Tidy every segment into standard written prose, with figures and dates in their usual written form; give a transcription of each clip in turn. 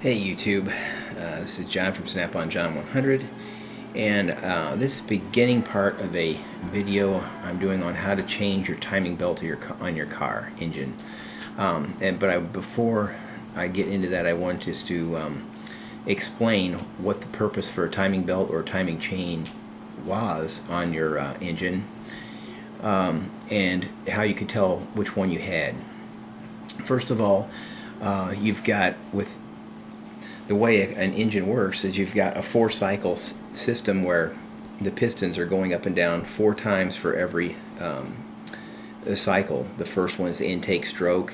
Hey YouTube, this is John from Snap-on John 100, and this is the beginning part of a video I'm doing on how to change your timing belt on your car engine. Before I get into that, I want just to explain what the purpose for a timing belt or timing chain was on your engine, and how you could tell which one you had. First of all, you've got, with the way an engine works, is you've got a 4-cycle system where the pistons are going up and down 4 times for every cycle. The first one is the intake stroke,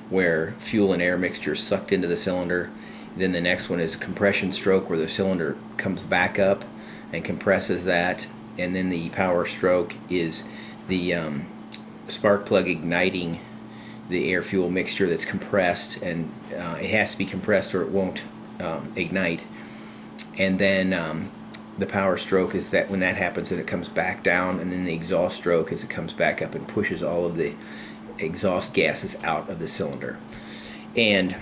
where fuel and air mixture is sucked into the cylinder. Then the next one is a compression stroke, where the cylinder comes back up and compresses that. And then the power stroke is the spark plug igniting the air fuel mixture that's compressed, and it has to be compressed or it won't ignite. And then the power stroke is that when that happens, then it comes back down. And then the exhaust stroke is it comes back up and pushes all of the exhaust gases out of the cylinder. And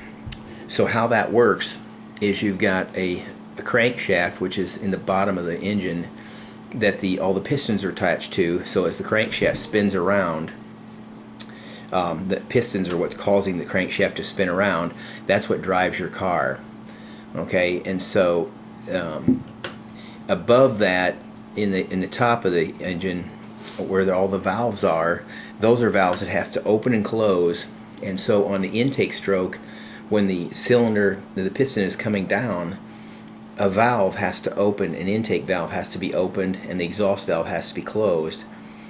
so how that works is you've got a crankshaft, which is in the bottom of the engine, that all the pistons are attached to. So as the crankshaft spins around, the pistons are what's causing the crankshaft to spin around. That's what drives your car. Okay, and so above that, in the top of the engine, where all the valves are, those are valves that have to open and close. And so on the intake stroke, when the piston is coming down, a valve has to open, an intake valve has to be opened, and the exhaust valve has to be closed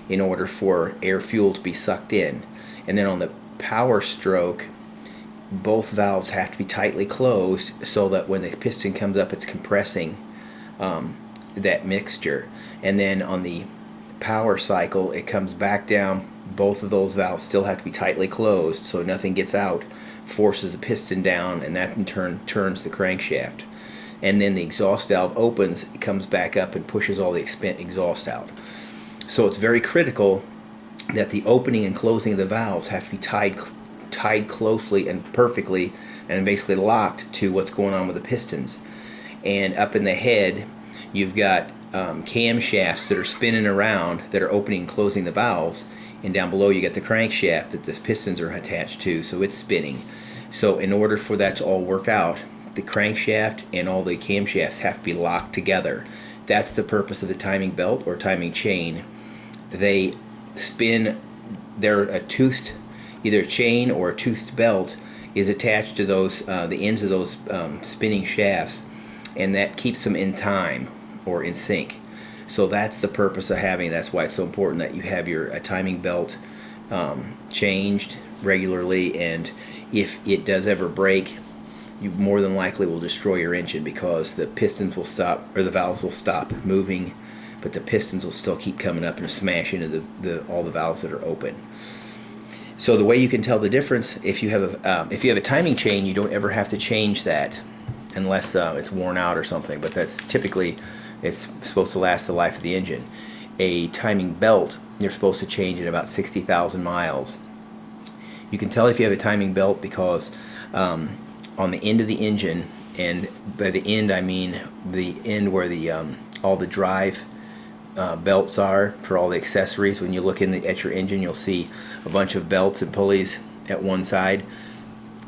in order for air fuel to be sucked in. And then on the power stroke, both valves have to be tightly closed so that when the piston comes up, it's compressing that mixture. And then on the power cycle, it comes back down. Both of those valves still have to be tightly closed so nothing gets out, forces the piston down, and that in turn turns the crankshaft. And then the exhaust valve opens, it comes back up and pushes all the exhaust out. So it's very critical that the opening and closing of the valves have to be tied closely and perfectly, and basically locked to what's going on with the pistons. And up in the head, you've got camshafts that are spinning around that are opening and closing the valves, and down below you got the crankshaft that the pistons are attached to, so it's spinning. So in order for that to all work out, the crankshaft and all the camshafts have to be locked together. That's the purpose of the timing belt or timing chain. They spin, they're a toothed, either a chain or a toothed belt is attached to those the ends of those spinning shafts, and that keeps them in time or in sync. So that's the purpose of having. That's why it's so important that you have your timing belt changed regularly. And if it does ever break, you more than likely will destroy your engine, because the pistons will stop, or the valves will stop moving, but the pistons will still keep coming up and smash into all the valves that are open. So the way you can tell the difference, if you have a timing chain, you don't ever have to change that unless it's worn out or something. But that's typically, it's supposed to last the life of the engine. A timing belt, you're supposed to change at about 60,000 miles. You can tell if you have a timing belt because on the end of the engine, and by the end I mean the end where the all the drive belts are for all the accessories. When you look at your engine, you'll see a bunch of belts and pulleys at one side.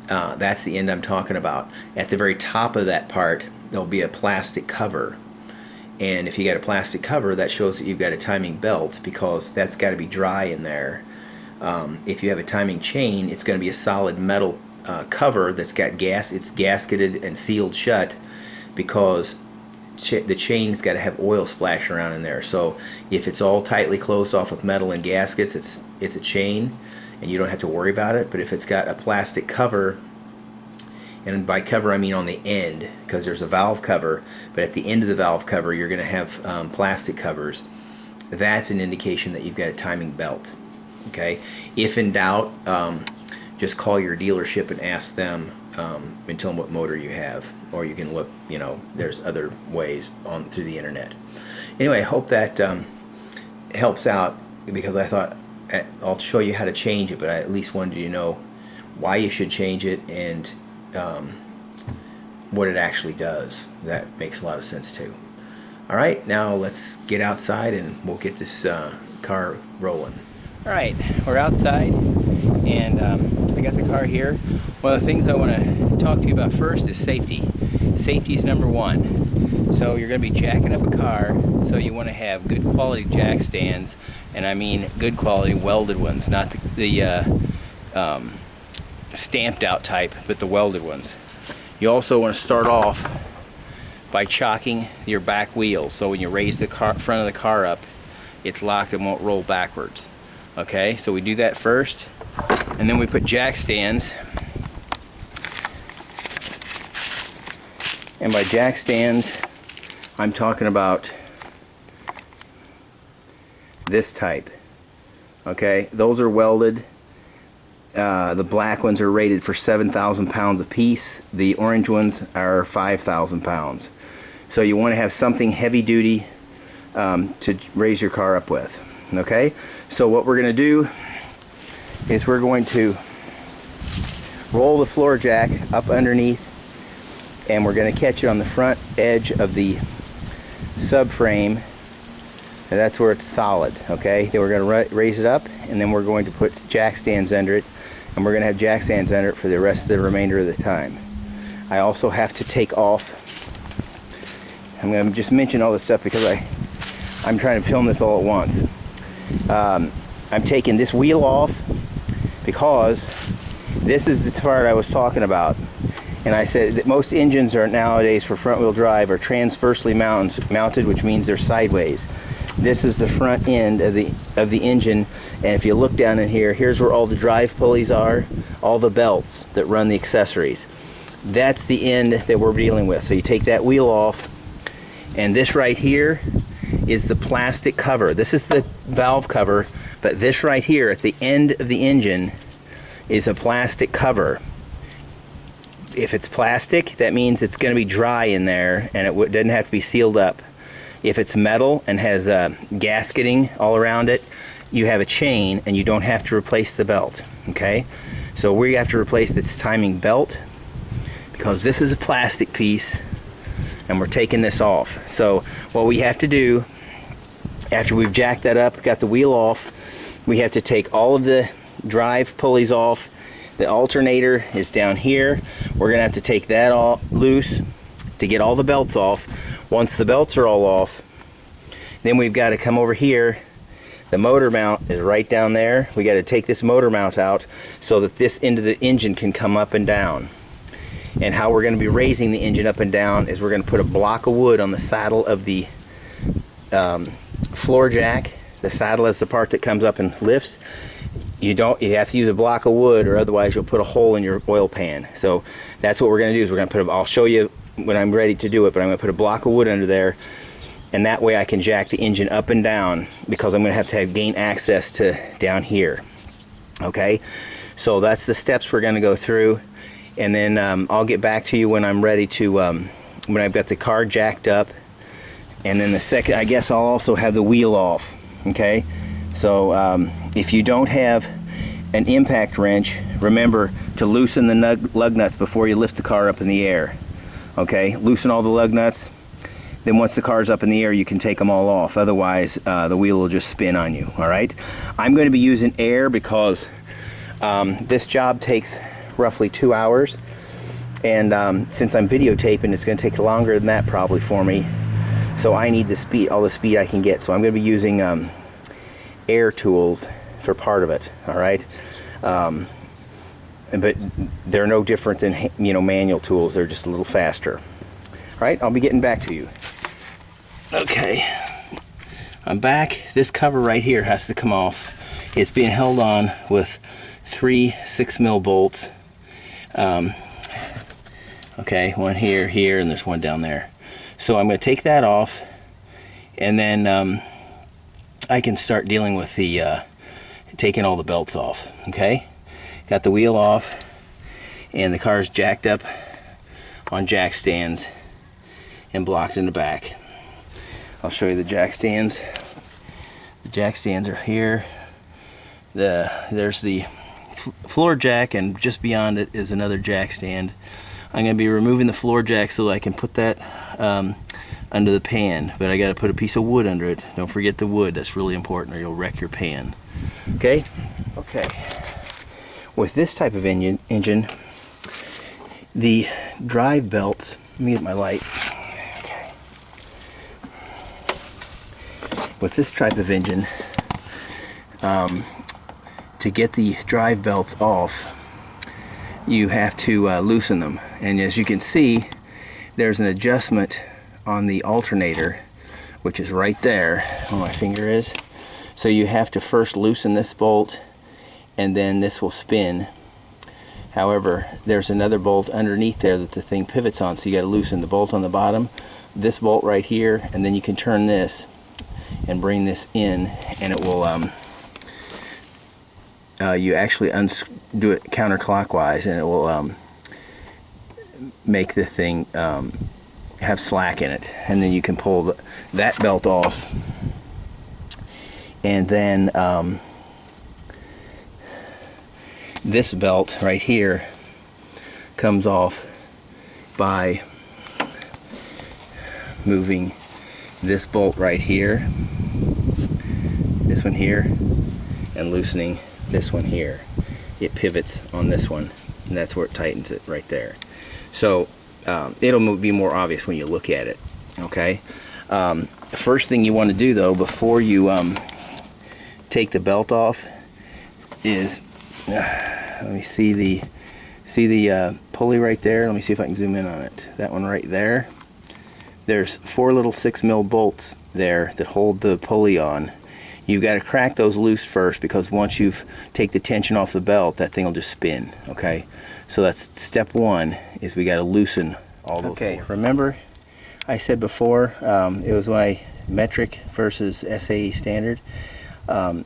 That's the end I'm talking about. At the very top of that part, there'll be a plastic cover. And if you got a plastic cover, that shows that you've got a timing belt, because that's got to be dry in there. If you have a timing chain, it's going to be a solid metal cover that's got gas. It's gasketed and sealed shut, because the chain's got to have oil splash around in there. So if it's all tightly closed off with metal and gaskets, it's a chain and you don't have to worry about it. But if it's got a plastic cover, and by cover I mean on the end, because there's a valve cover, but at the end of the valve cover you're going to have plastic covers, that's an indication that you've got a timing belt. Okay, if in doubt, just call your dealership and ask them and tell them what motor you have, or you can look, there's other ways through the internet. Anyway, I hope that helps out, because I thought I'll show you how to change it, but I at least wanted you to know why you should change it, and what it actually does. That makes a lot of sense too. All right, now let's get outside and we'll get this car rolling. All right, we're outside and I got the car here. One of the things I want to talk to you about first is safety. Safety is number one. So you're going to be jacking up a car, so you want to have good quality jack stands, and I mean good quality welded ones, not the stamped out type, but the welded ones. You also want to start off by chocking your back wheels, so when you raise the front of the car up, it's locked and won't roll backwards. Okay, so we do that first, and then we put jack stands. And by jack stands, I'm talking about this type. Okay, those are welded. The black ones are rated for 7,000 pounds a piece. The orange ones are 5,000 pounds. So you want to have something heavy duty to raise your car up with. Okay, so what we're going to do is we're going to roll the floor jack up underneath, and we're going to catch it on the front edge of the subframe, and that's where it's solid. Okay, then we're going to raise it up, and then we're going to put jack stands under it, and we're going to have jack stands under it for the rest of the remainder of the time. I also have to take off, I'm going to just mention all this stuff because I'm trying to film this all at once. I'm taking this wheel off because this is the part I was talking about. And I said that most engines are nowadays for front wheel drive are transversely mounted, which means they're sideways. This is the front end of the engine, and if you look down in here, here's where all the drive pulleys are, all the belts that run the accessories. That's the end that we're dealing with. So you take that wheel off, and this right here is the plastic cover. This is the valve cover, but this right here at the end of the engine is a plastic cover. If it's plastic, that means it's going to be dry in there, and it doesn't have to be sealed up. If it's metal and has gasketing all around it, you have a chain and you don't have to replace the belt. Okay, so we have to replace this timing belt because this is a plastic piece and we're taking this off. So what we have to do after we've jacked that up, got the wheel off, we have to take all of the drive pulleys off. The alternator is down here. We're gonna have to take that all loose to get all the belts off. Once the belts are all off, then we've got to come over here. The motor mount is right down there. We got to take this motor mount out so that this end of the engine can come up and down. And how we're going to be raising the engine up and down is we're going to put a block of wood on the saddle of the floor jack. The saddle is the part that comes up and lifts. You have to use a block of wood, or otherwise you'll put a hole in your oil pan. So that's what we're going to do. Is we're going to put I'll show you when I'm ready to do it, but I'm going to put a block of wood under there, and that way I can jack the engine up and down, because I'm going to have gain access to down here. Okay, so that's the steps we're going to go through, and then I'll get back to you when I'm ready to when I've got the car jacked up, and then the second, I guess I'll also have the wheel off. Okay, so if you don't have an impact wrench, remember to loosen the lug nuts before you lift the car up in the air. Okay, loosen all the lug nuts. Then once the car's up in the air, you can take them all off. Otherwise, the wheel will just spin on you. All right. I'm going to be using air because this job takes roughly 2 hours, and since I'm videotaping, it's going to take longer than that probably for me. So I need the speed, all the speed I can get. So I'm going to be using air tools for part of it. All right. But they're no different than, you know, manual tools. They're just a little faster. All right, I'll be getting back to you. Okay, I'm back. This cover right here has to come off. It's being held on with 3 6mm bolts. Okay, one here, here, and there's one down there. So I'm going to take that off, and then I can start dealing with the taking all the belts off. Okay. Got the wheel off, and the car's jacked up on jack stands and blocked in the back. I'll show you the jack stands. The jack stands are here. There's the floor jack, and just beyond it is another jack stand. I'm going to be removing the floor jack so that I can put that under the pan, but I got to put a piece of wood under it. Don't forget the wood, that's really important or you'll wreck your pan. Okay? Okay. With this type of engine, the drive belts, let me get my light. Okay. With this type of engine, to get the drive belts off, you have to loosen them. And as you can see, there's an adjustment on the alternator, which is right there where my finger is. So you have to first loosen this bolt, and then this will spin. However, there's another bolt underneath there that the thing pivots on, so you got to loosen the bolt on the bottom, this bolt right here, and then you can turn this and bring this in, and it will you actually do it counterclockwise, and it will make the thing have slack in it, and then you can pull that belt off, and then this belt right here comes off by moving this bolt right here, this one here, and loosening this one here. It pivots on this one, and that's where it tightens it right there. So it'll be more obvious when you look at it. Okay. The first thing you want to do though before you take the belt off is let me see the pulley right there. Let me see if I can zoom in on it. That one right there. There's 4 little 6mm bolts there that hold the pulley on. You've got to crack those loose first, because once you take the tension off the belt, that thing will just spin. Okay, so that's step one, is we got to loosen all those. Okay, remember I said before it was my metric versus SAE standard.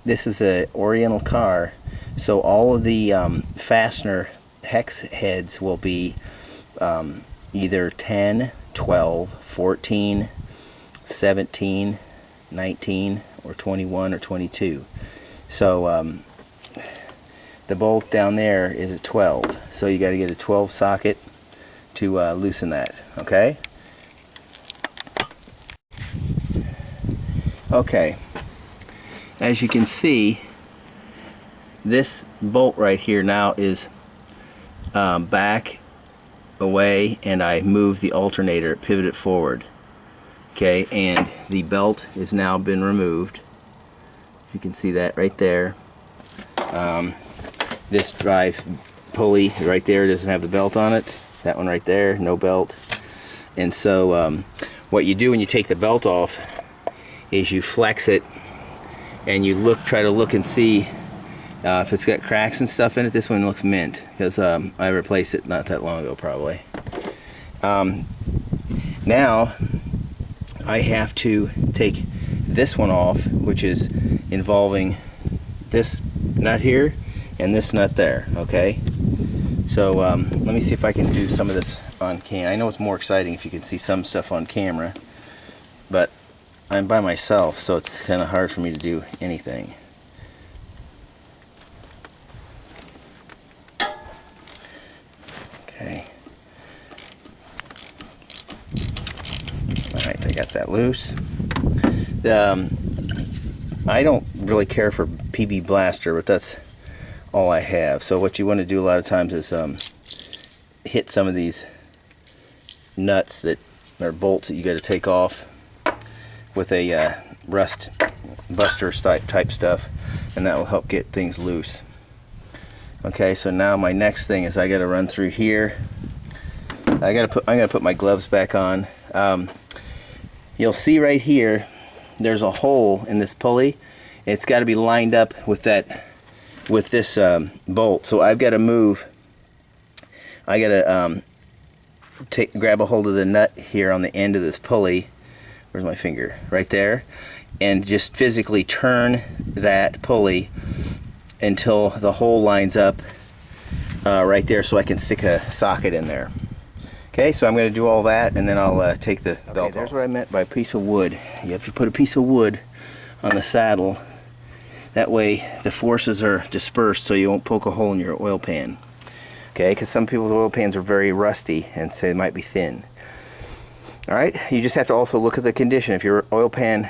This is a Oriental car, so all of the fastener hex heads will be either 10, 12, 14, 17, 19, or 21 or 22. So the bolt down there is a 12, so you got to get a 12 socket to loosen that. Okay. Okay, as you can see, this bolt right here now is back away, and I move the alternator, pivot it forward. Okay, and the belt has now been removed. You can see that right there. This drive pulley right there doesn't have the belt on it. That one right there, no belt. And so what you do when you take the belt off is you flex it, and you try to look and see if it's got cracks and stuff in it. This one looks mint, because I replaced it not that long ago probably. Now I have to take this one off, which is involving this nut here and this nut there. Okay, so let me see if I can do some of this on camera. I know it's more exciting if you can see some stuff on camera, but I'm by myself, so it's kind of hard for me to do anything. Okay. Alright, I got that loose. I don't really care for PB Blaster, but that's all I have. So what you want to do a lot of times is hit some of these nuts that are bolts that you got to take off with a rust buster type stuff, and that will help get things loose. Okay, so now my next thing is I got to run through here. I'm gonna put my gloves back on. You'll see right here there's a hole in this pulley. It's got to be lined up with this bolt. So I've got to move. I got to grab a hold of the nut here on the end of this pulley. Where's my finger? Right there. And just physically turn that pulley until the hole lines up right there, so I can stick a socket in there. Okay, so I'm going to do all that, and then I'll take the belt off. There's what I meant by a piece of wood. You have to put a piece of wood on the saddle. That way the forces are dispersed, so you won't poke a hole in your oil pan. okay? Because some people's oil pans are very rusty and so they might be thin. All right, you just have to also look at the condition. If your oil pan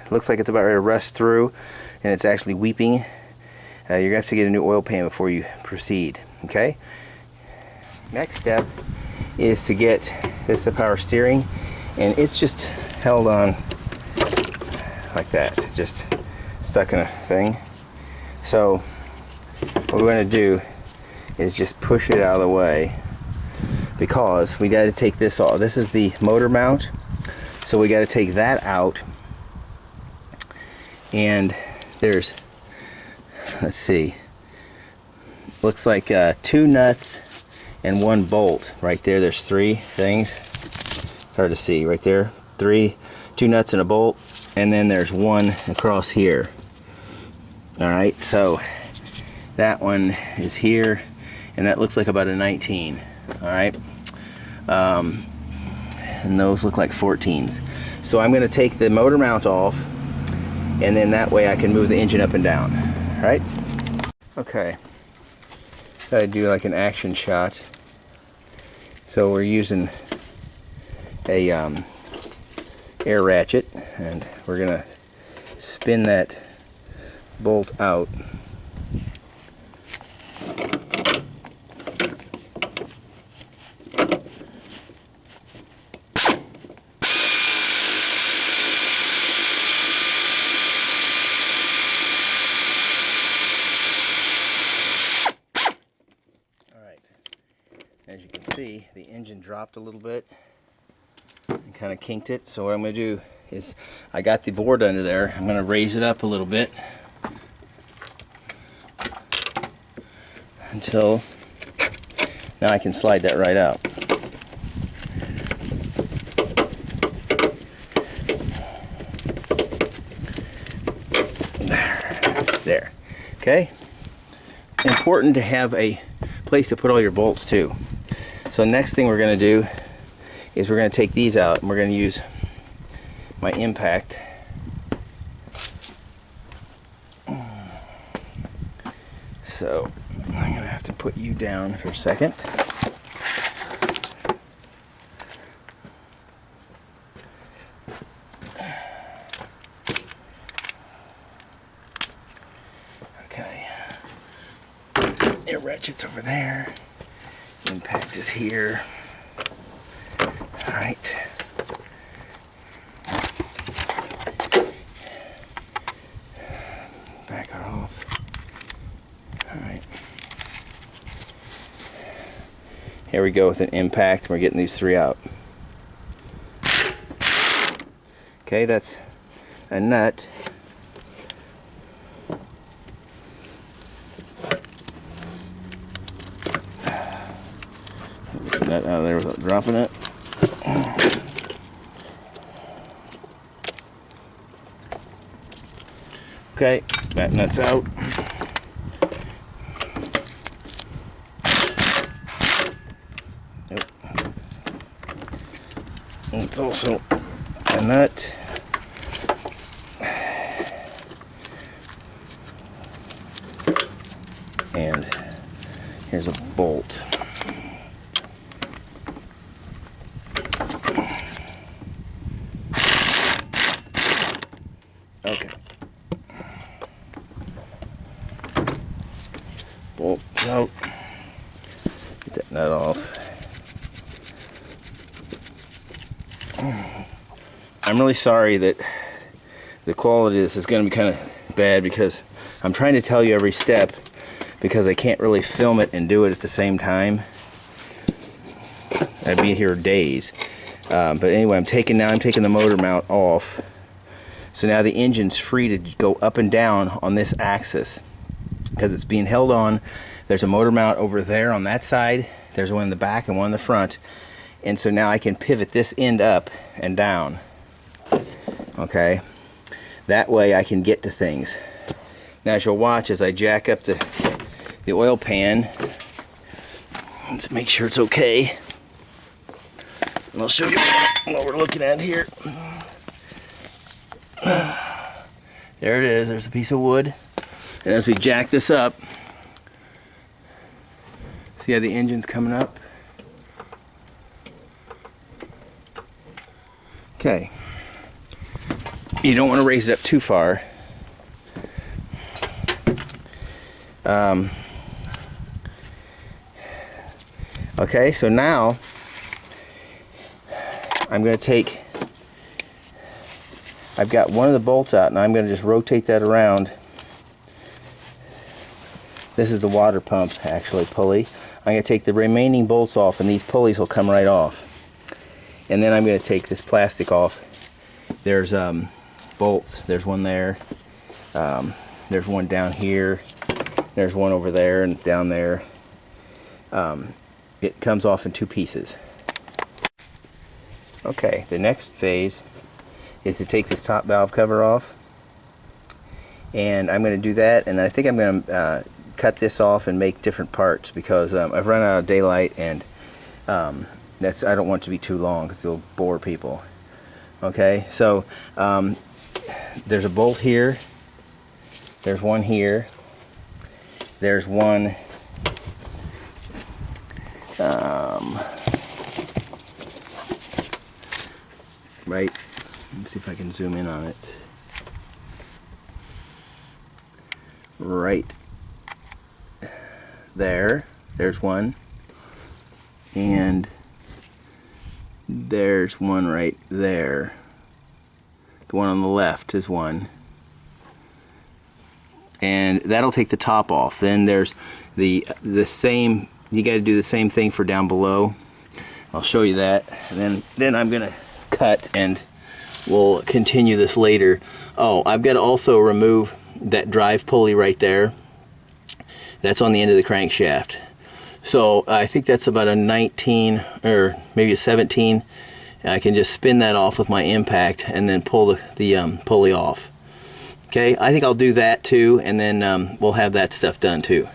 looks like it's about ready to rust through and it's actually weeping, you're gonna have to get a new oil pan before you proceed, okay? Next step is to get the power steering, and it's just held on like that. It's just stuck in a thing. So what we're going to do is just push it out of the way, because we got to take this off. This is the motor mount, so we got to take that out. And there's, let's see, looks like 2 nuts and 1 bolt right there. There's 3 things. It's hard to see right there. 2 nuts and a bolt, and then there's 1 across here. All right, so that one is here, and that looks like about a 19. All right, and those look like 14s. So I'm going to take the motor mount off, and then that way I can move the engine up and down. All right. Okay. I do like an action shot. So we're using a air ratchet, and we're gonna spin that bolt out. As you can see, the engine dropped a little bit and kind of kinked it. So what I'm going to do is, I got the board under there. I'm going to raise it up a little bit until now I can slide that right out. There. Okay. Important to have a place to put all your bolts too. So next thing we're going to do is we're going to take these out, and we're going to use my impact. So I'm going to have to put you down for a second. Okay. Air ratchet's over there. Impact is here. All right. Back it off. All right. Here we go with an impact. We're getting these 3 out. Okay, that's a nut. That out of there without dropping it. Okay, that nut's out. Yep. It's also a nut. And here's a bolt. Okay. Bolt out. Get that nut off. I'm really sorry that the quality of this is going to be kind of bad, because I'm trying to tell you every step, because I can't really film it and do it at the same time. I'd be here days. But anyway, I'm taking the motor mount off. So now the engine's free to go up and down on this axis, because it's being held on. There's a motor mount over there on that side. There's one in the back and one in the front. And so now I can pivot this end up and down. Okay? That way I can get to things. Now as you'll watch, as I jack up the oil pan, let's make sure it's okay. And I'll show you what we're looking at here. There it is. There's a piece of wood. And as we jack this up, See how the engine's coming up? Okay. You don't want to raise it up too far. Okay, so now I'm going to take, I've got one of the bolts out, and I'm going to just rotate that around. This is the water pump, actually, pulley. I'm going to take the remaining bolts off, and these pulleys will come right off. And then I'm going to take this plastic off. There's bolts. There's one there. There's one down here. There's one over there and down there. It comes off in 2 pieces. Okay, the next phase is to take this top valve cover off. And I'm going to do that, and I think I'm going to cut this off and make different parts because I've run out of daylight, and I don't want it to be too long because it'll bore people. Okay, so there's a bolt here, there's one here, there's one right, let's see if I can zoom in on it, right there's one, and there's one right there. The one on the left is one, and that'll take the top off. Then there's the same, you got to do the same thing for down below. I'll show you that, and then I'm gonna cut, and we'll continue this later. Oh, I've got to also remove that drive pulley right there. That's on the end of the crankshaft. So I think that's about a 19 or maybe a 17. I can just spin that off with my impact and then pull the pulley off. Okay, I think I'll do that too, and then we'll have that stuff done too.